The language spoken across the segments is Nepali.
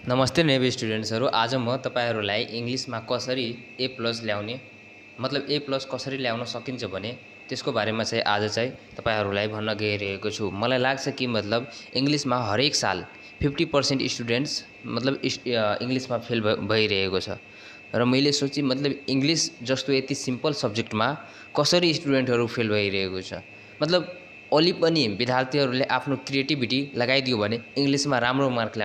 नमस्ते नेभी स्टुडेन्ट्सहरू। आज म तपाईहरुलाई इंग्लिशमा कसरी ए प्लस ल्याउने मतलब ए प्लस कसरी ल्याउन सकिन्छ भने त्यसको बारेमा चाहिँ आज चाहिँ तपाईहरुलाई भन्न गइरहेको छु। मलाई लाग्छ कि मतलब इंग्लिशमा हरेक साल 50% स्टुडेन्ट्स मतलब इंग्लिशमा फेल भइरहेको छ र मैले सोचे मतलब इंग्लिश जस्तो यति सिम्पल सब्जेक्टमा कसरी स्टुडेन्टहरु फेल भइरहेको छ। मतलब अलि पनि विद्यार्थीहरुले आफ्नो क्रिएटिभिटी लगाइदियो भने इंग्लिशमा राम्रो मार्क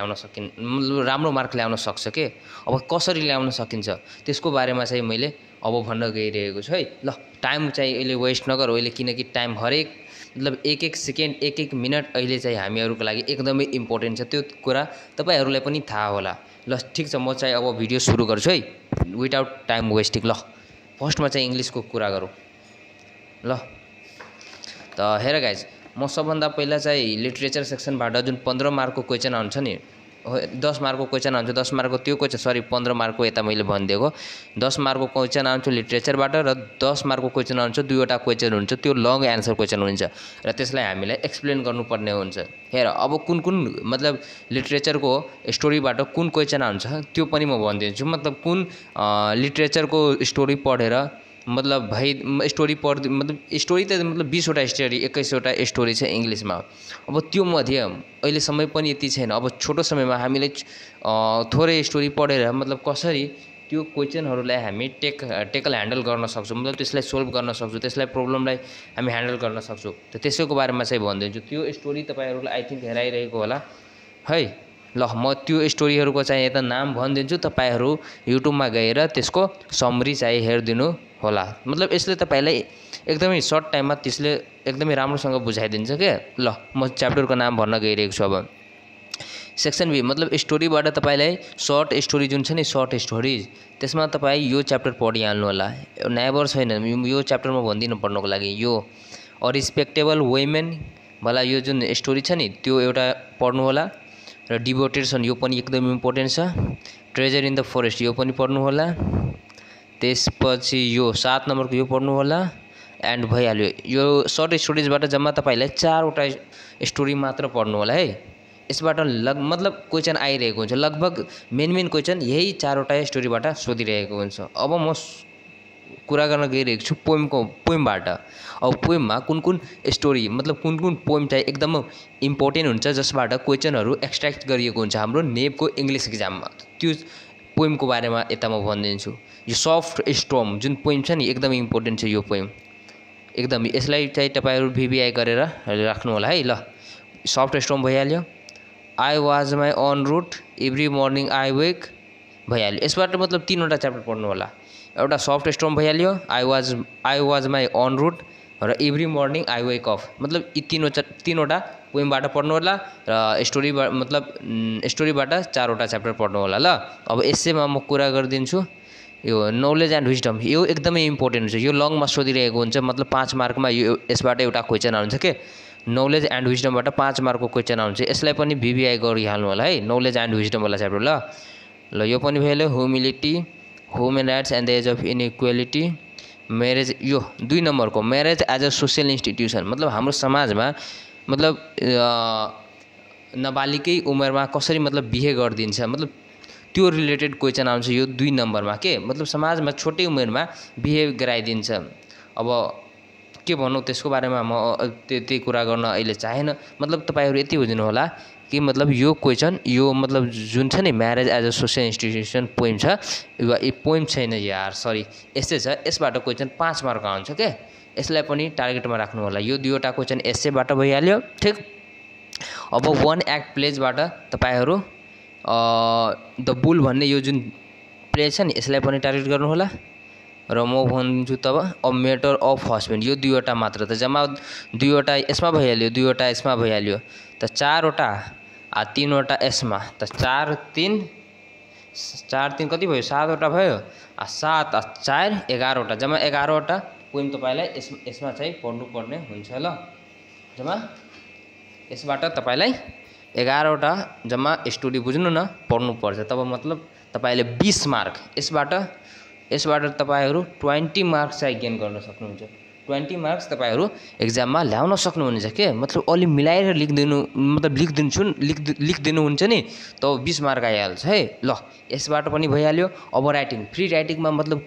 ल्याउन सक्छ के। अब कसरी ल्याउन सकिन्छ त्यसको बारेमा चाहिँ मैले अब भन्न गइरहेको छु है। ल टाइम चाहिँ अहिले वेस्ट नगर अहिले, किनकि टाइम हरेक मतलब एक सेकेन्ड एक मिनट अहिले चाहिँ हामीहरुको लागि एकदमै इम्पोर्टेन्ट छ। त्यो कुरा तपाईहरुलाई पनि थाहा होला। ल ठीक छ, म चाहिँ अब भिडियो सुरु गर्छु है विदाउट टाइम वेस्टिङ। ल फर्स्टमा चाहिँ इंग्लिशको कुरा गरौँ। ल त हेर गाइज, म सबभन्दा पहिला चाहिँ लिटरेचर सेक्सनबाट जुन 15 मार्कको क्वेशन आउँछ नि, 10 मार्कको क्वेशन आउँछ, 10 मार्कको त्यो क्वेशन सरी 15 मार्कको यता मैले भनिदिएको 10 मार्कको क्वेशन आउँछ लिटरेचरबाट र 10 मार्कको क्वेशन आउँछ। दुईवटा क्वेशन हुन्छ, त्यो लङ एन्सर क्वेशन हुन्छ र त्यसलाई हामीलाई एक्सप्लेन गर्नुपर्ने हुन्छ। हेर अब कुन मतलब लिटरेचरको स्टोरीबाट कुन क्वेशन आउँछ त्यो पनि म भनिदिन्छु। मतलब कुन लिटरेचरको स्टोरी पढेर मतलब भाइ स्टोरी पढ मतलब स्टोरी त मतलब 20 वटा स्टोरी 21 वटा स्टोरी छ इंग्लिशमा। अब त्यो मध्ये अहिले समय पनि यति छैन। अब छोटो समयमा हामीले थोरै स्टोरी पढेर मतलब कसरी त्यो क्वेशनहरुलाई हामी टेकल ह्यान्डल गर्न सक्छौं, मतलब त्यसलाई सोल्भ गर्न सक्छौं, त्यसलाई प्रब्लमलाई हामी ह्यान्डल गर्न सक्छौं। त त्यसैको बारेमा चाहिँ भन्दिन्छु। त्यो स्टोरी तपाईहरुलाई आई थिंक हेराइरहेको होला है। ल म त्यो स्टोरीहरुको चाहिँ यता नाम भनिदिन्छु, तपाईहरु युट्युबमा गएर त्यसको समरी चाहिँ हेर्दिनु होला। मतलब यसले तपाईलाई एकदमै सर्ट टाइममा त्यसले एकदमै राम्रोसँग बुझाइदिन्छ के। ल म च्याप्टरको नाम भन्न गइरहेको छु। अब सेक्सन बी मतलब स्टोरीबाट तपाईलाई सर्ट स्टोरी जुन छ नि, सर्ट स्टोरीज, त्यसमा तपाई यो च्याप्टर पढिहाल्नु होला। नेभर छैन यो च्याप्टर म भन्दिन पढ्नको लागि। यो रिस्पेक्टेबल वुमेन वाला यो जुन स्टोरी छ नि त्यो एउटा पढ्नु होला र डिभोटेड सन यो पनि एकदम इम्पोर्टेन्ट छ। ट्रेजर इन द फरेस्ट यो पनि पढ्नु होला। त्यसपछि यो 7 नम्बरको यो पढ्नु होला एन्ड भइहाल्यो। यो सर्ट स्टोरीजबाट जम्मा तपाईलाई 4 वटा स्टोरी मात्र पढ्नु होला है। यसबाट मतलब क्वेशन आइरहेको हुन्छ, लगभग मेन क्वेशन यही 4 वटा स्टोरीबाट सोधिरहेको हुन्छ। अब म कुरा गर्न गइरहेको छु पोएमबाट। अब पोएममा कुन स्टोरी मतलब कुन पोएम चाहिँ एकदम इम्पोर्टेन्ट हुन्छ जसबाट क्वेशनहरु एक्सट्र्याक्ट गरिएको हुन्छ हाम्रो नेभको इंग्लिश एक्जाममा। त्यो पोएमको बारेमा यता म भनिदिन्छु। यो सफ्ट स्टोर्म जुन पोएम छ नि एकदम इम्पोर्टेन्ट छ यो पोएम एकदम। यसलाई चाहिँ तपाईहरु भिभिआई गरेर राख्नु होला है। ल सफ्ट स्टोर्म भइहाल्यो। I was my own route every morning I wake भइहाल्यो। यसबाट मतलब 3 वटा च्याप्टर पढ्नु होला। एउटा सफ्ट स्टोर्म भइहाल्यो, I was my own route र every morning I wake up. मतलब यी 3 वटा पोएमबाट पढ्नु होला र मतलब स्टोरीबाट 4 वटा च्याप्टर पढ्नु होला। ल अब एसेमा म कुरा गरिदिन्छु। यो नलेज एन्ड विजडम यो एकदमै इम्पोर्टेन्ट हुन्छ। यो लङमा सोधिरहेको हुन्छ, मतलब 5 मार्कमा यो यसबाट एउटा क्वेशन आउँछ के। नलेज एन्ड विजडमबाट 5 मार्कको क्वेशन आउँछ। यसलाई पनि भिभिआई गरिहाल्नु होला है, नलेज एन्ड विजडम वाला च्याप्टर। ल यो पनि भइहाल्यो। Humility, human rights and the age of inequality, marriage यो 2 नम्बरको marriage as a social institution. मतलब हाम्रो समाजमा मतलब नाबालिगकै उमेरमा कसरी मतलब बिहे गरिदिन्छ, मतलब त्यो रिलेटेड क्वेशन आउँछ यो 2 नम्बरमा के। मतलब समाजमा छोटै उमेरमा बिहे गराइदिन्छ। अब के भन्नु त्यसको बारेमा म त्यति कुरा गर्न अहिले चाहेन। मतलब तपाईहरु यति बुझ्नु होला कि मतलब यो क्वेशन यो मतलब जुन छ नि marriage as a social institution poem छ, यो पोएम छैन यार सरी एसे छ। यसबाट क्वेशन 5 मार्क आउँछ के। यसलाई पनि टार्गेटमा राख्नु होला। यो 2 वटा क्वेशन एसेबाट भइहाल्यो ठीक। अब 1 एक्ट प्लेजबाट तपाईहरु द बुल भन्ने यो जुन प्ले छ नि यसलाई पनि टार्गेट गर्नु होला। र म भन्छु तब अ म्याटर अफ हस्बेन्ड यो 2 वटा मात्र, त जम्मा 2 वटा यसमा भइहाल्यो, 2 वटा यसमा भइहाल्यो। त 4 वटा 3 वटा यसमा, त 4 3 कति भयो 7 वटा भयो। 7 4 11 वटा, जम्मा 11 वटा पोएम तपाईलाई यसमा चाहिँ पढ्नुपर्ने हुन्छ। ल जम्मा यसबाट तपाईलाई 11 वटा जम्मा स्टोरी बुझ्नु न पढ्नु पर्छ। तब मतलब तपाईले 20 मार्क यसबाट तपाईहरु 20 मार्क चाहिँ गेन गर्न सक्नुहुन्छ। 20 मार्क्स तपाईहरु एक्जाममा ल्याउन सक्नुहुनेछ के मतलब अलि मिलाएर लेखिदिनु हुन्छ नि त 20 मार्क आइहाल्छ है ल यसबाट पनि भइहाल्यो। अब राइटिङ फ्री राइटिङमा मतलब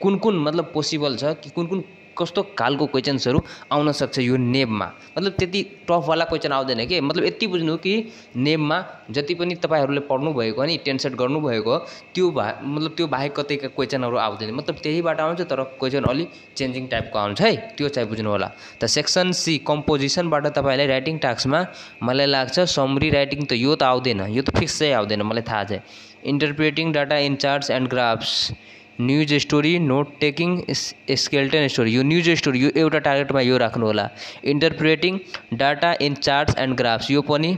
कुन मतलब पोसिबल छ कि कुन कस्तो खालको क्वेशन्सहरु आउन सक्छ यो नेबमा मतलब त्यति टफ वाला क्वेशन आउँदैन के मतलब यति बुझ्नु कि नेबमा जति पनि तपाईहरुले पढ्नु भएको नि टेन्सेट गर्नु भएको त्यो मतलब त्यो बाहेक कतैका क्वेशनहरु आउँदैन मतलब त्यहीबाट आउँछ तर क्वेशन अलि चेन्जिङ टाइपको आउँछ है त्यो चाहिँ बुझ्नु होला। त सेक्सन सी कम्पोजिसनबाट तपाईलाई राइटिङ टास्कमा मलाई लाग्छ समरी राइटिङ त यो त आउँदैन यो त फिक्स चाहिँ आउँदैन मलाई थाहा छ। Interpreting data in charts and graphs news story note taking skeleton story यो न्यूज स्टोरी यो एउटा टार्गेटमा यो राख्नु होला। Interpreting data in charts and graphs यो पनि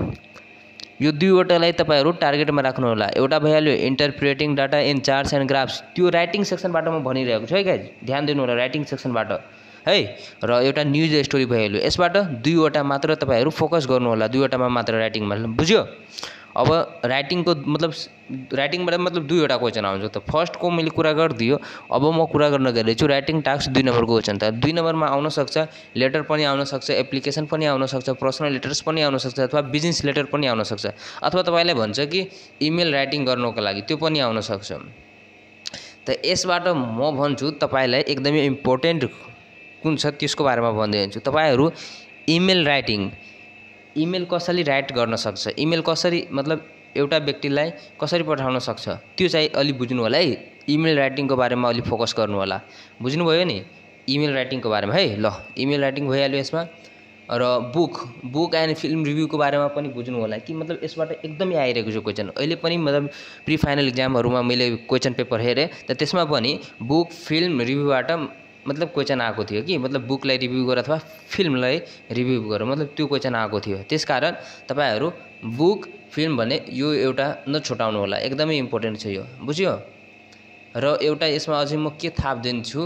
यो दुईवटालाई तपाईहरु टार्गेटमा राख्नु होला। एउटा भइहाल्यो interpreting data in charts and graphs त्यो राइटिङ सेक्सनबाट म भनिरहेको छु है गाइज ध्यान दिनु होला राइटिङ सेक्सनबाट है र एउटा न्यूज स्टोरी भइहाल्यो। यसबाट दुईवटा मात्र तपाईहरु फोकस गर्नु होला दुईवटामा मात्र राइटिङमा बुझ्यो। अब राइटिङको मतलब राइटिङबाट मतलब दुईवटा क्वेशन आउँछ त फर्स्टको मैले कुरा गरिदियो अब म कुरा गर्न गइरहेछु राइटिङ टास्क 2 नम्बरको क्वेशन त 2 नम्बरमा आउन सक्छ लेटर पनि आउन सक्छ एप्लिकेसन पनि आउन सक्छ पर्सनल लेटर्स पनि आउन सक्छ अथवा बिजनेस लेटर पनि आउन सक्छ अथवा तपाईलाई भन्छ कि इमेल राइटिङ गर्नको लागि त्यो पनि आउन सक्छ। त यसबाट म भन्छु तपाईलाई एकदमै इम्पोर्टेन्ट कुन छ त्यसको बारेमा भन्दैछु। तपाईहरु इमेल राइटिङ इमेल कसरी राइट गर्न सक्छ इमेल कसरी मतलब एउटा व्यक्तिलाई कसरी पठाउन सक्छ त्यो चाहिँ अलि बुझ्नु होला है। इमेल राइटिङको बारेमा अलि फोकस गर्नु होला बुझ्नुभयो नि इमेल राइटिङको बारेमा है ल इमेल राइटिङ भइहाल्यो यसमा। र बुक एन्ड फिल्म रिभ्यूको बारेमा पनि बुझ्नु होला कि मतलब यसबाट एकदमै आइरहेको छ क्वेशन अहिले पनि मतलब प्री फाइनल एक्जामहरुमा मैले क्वेशन पेपर हेरे त त्यसमा पनि बुक फिल्म रिभ्यूबाट मतलब क्वेशन आएको थियो कि मतलब बुकलाई रिभ्यू गर अथवा फिल्मलाई रिभ्यू गर मतलब त्यो क्वेशन आएको थियो। त्यसकारण तपाईहरु बुक फिल्म भने यो एउटा नछुटाउनु होला एकदमै इम्पोर्टेन्ट छ यो बुझ्यो। र एउटा यसमा अझै म के थाप दिन्छु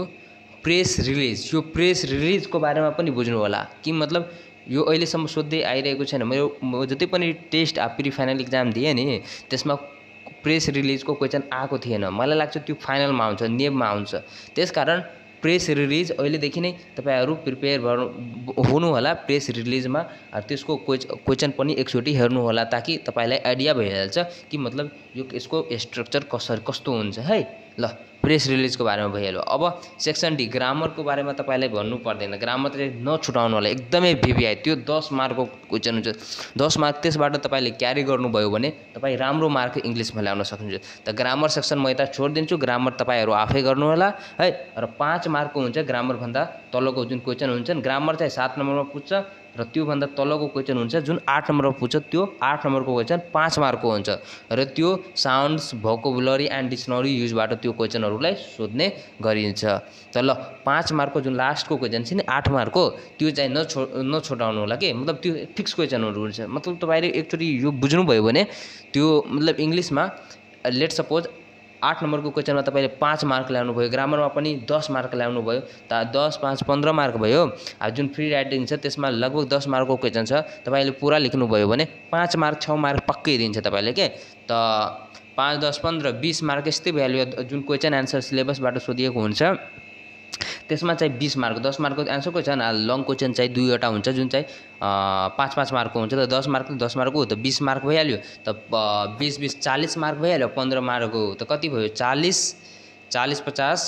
प्रेस रिलिज यो प्रेस रिलिजको बारेमा पनि बुझ्नु होला कि मतलब यो अहिलेसम्म सोध्दै आइरहेको छैन म जति पनि टेस्ट प्री फाइनल एक्जाम दिए नि त्यसमा प्रेस रिलिजको क्वेशन आएको थिएन मलाई लाग्छ त्यो फाइनलमा आउँछ नेबमा आउँछ। त्यसकारण प्रेस रिलिज अहिलेदेखि नै तपाईहरु प्रिपेयर हुनु होला प्रेस रिलिजमा त्यसको क्वेशन पनि एकचोटी हेर्नु होला ताकि तपाईलाई आइडिया भइहाल्छ कि मतलब यो यसको स्ट्रक्चर कस्तो हुन्छ है ल प्रेस रिलिजको बारेमा भइहाल्यो। अब सेक्सन डी ग्रामरको बारेमा तपाईलाई भन्नु पर्दैन ग्रामर चाहिँ नछुटाउनु होला एकदमै भिभिआई त्यो 10 मार्कको क्वेशन हुन्छ 10 मार्क त्यसबाट तपाईले क्यारी गर्नुभयो भने तपाई राम्रो मार्क इंग्लिशमा ल्याउन सक्नुहुन्छ। त ग्रामर सेक्सन म यता छोड्दिन्छु ग्रामर तपाईहरु आफै गर्नु होला है। र 5 मार्कको हुन्छ ग्रामर भन्दा तलको जुन क्वेशन हुन्छन् ग्रामर चाहिँ 7 नम्बरमा पुग्छ र त्यो भन्दा तलको क्वेशन हुन्छ जुन 8 नम्बरमा पुग्छ त्यो 8 नम्बरको क्वेशन 5 मार्कको हुन्छ र त्यो साउन्ड्स भोकाबुलरी एन्ड डिक्सनरी युजबाट त्यो क्वेशनहरुलाई सोध्ने गरिन्छ। त ल 5 मार्कको जुन लास्टको क्वेशन छ नि 8 मार्कको त्यो चाहिँ नछोटाउनु होला के मतलब त्यो फिक्स क्वेशनहरु हुन्छ मतलब तपाईले एकचोटी यो बुझ्नु भयो भने त्यो मतलब इंग्लिशमा लेट सपोज 8 नम्बरको क्वेशनमा तपाईले 5 मार्क ल्याउनु भयो ग्रामरमा पनि 10 मार्क ल्याउनु भयो त 10 5 15 मार्क भयो। जुन फ्री राइटिङ छ त्यसमा लगभग 10 मार्कको क्वेशन छ तपाईले पूरा लेख्नु भयो भने 5 मार्क 6 मार्क पक्कै दिन्छ तपाईले के त 5 10 15 20 मार्क यस्तै भ्यालु जुन क्वेशन आन्सर सिलेबसबाट सोधिएको हुन्छ त्यसमा चाहिँ 20 मार्क 10 मार्कको आन्सर क्वेशन लङ क्वेशन चाहिँ दुईवटा हुन्छ जुन चाहिँ 5-5 मार्कको हुन्छ त 10 मार्क 10 मार्कको त 20 मार्क भइहाल्यो त 20 20 40 मार्क भइहाल्यो 15 मार्कको त कति भयो 40 40 50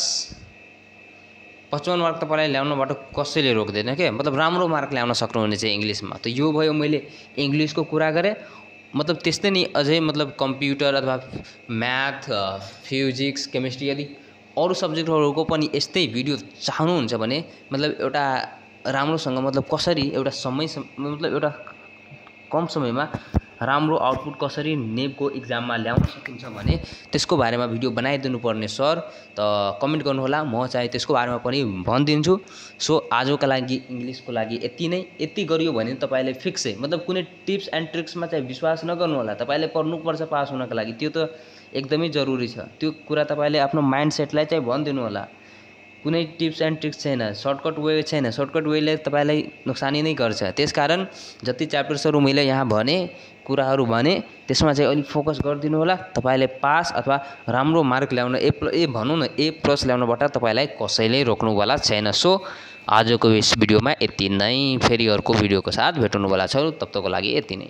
55 मार्क तपाईलाई ल्याउनबाट कसैले रोक्दैन के मतलब राम्रो मार्क ल्याउन सक्नुहुनेछ इंग्लिशमा। त यो भयो मैले इंग्लिशको कुरा गरे मतलब त्यस्तै नि अझै मतलब कम्प्युटर अथवा म्याथ फिजिक्स केमिस्ट्री यदि अरु सब्जेक्टहरुको पनि यस्तै भिडियो चाहनुहुन्छ भने मतलब एउटा राम्रोसँग मतलब कसरी एउटा समय मतलब एउटा कम समयमा राम्रो आउटपुट कसरी नेबको एक्जाममा ल्याउन सकिन्छ भने त्यसको बारेमा भिडियो बनाइदिनु पर्ने सर त कमेन्ट गर्नु होला म चाहिँ त्यसको बारेमा पनि भनिदिन्छु। सो आजको लागि इंग्लिशको लागि यति गरियो भने तपाईले फिक्सै मतलब कुनै टिप्स एन्ड ट्रिक्समा चाहिँ विश्वास नगर्नु होला तपाईले पढ्नु पर्छ पास हुनको लागि त्यो त एकदमै जरुरी छ त्यो कुरा तपाईले आफ्नो माइन्डसेटलाई चाहिँ भनिदिनु होला। कुनै टिप्स एन्ड ट्रिक्स छैन सर्टकट वे छैन सर्टकट वेले तपाईलाई नुक्सानी नै गर्छ। त्यसकारण जति च्याप्टर्सहरु मैले यहाँ भने कुराहरु भने त्यसमा चाहिँ अलि फोकस गरिदिनु होला तपाईले पास अथवा राम्रो मार्क ल्याउन ए भनौं न ए+ ल्याउनबाट तपाईलाई कसैले रोक्नु वाला छैन। सो आजको यस भिडियोमा यति नै। फेरि अर्को भिडियोको साथ भेटौँला छ। तब तकको लागि यति नै।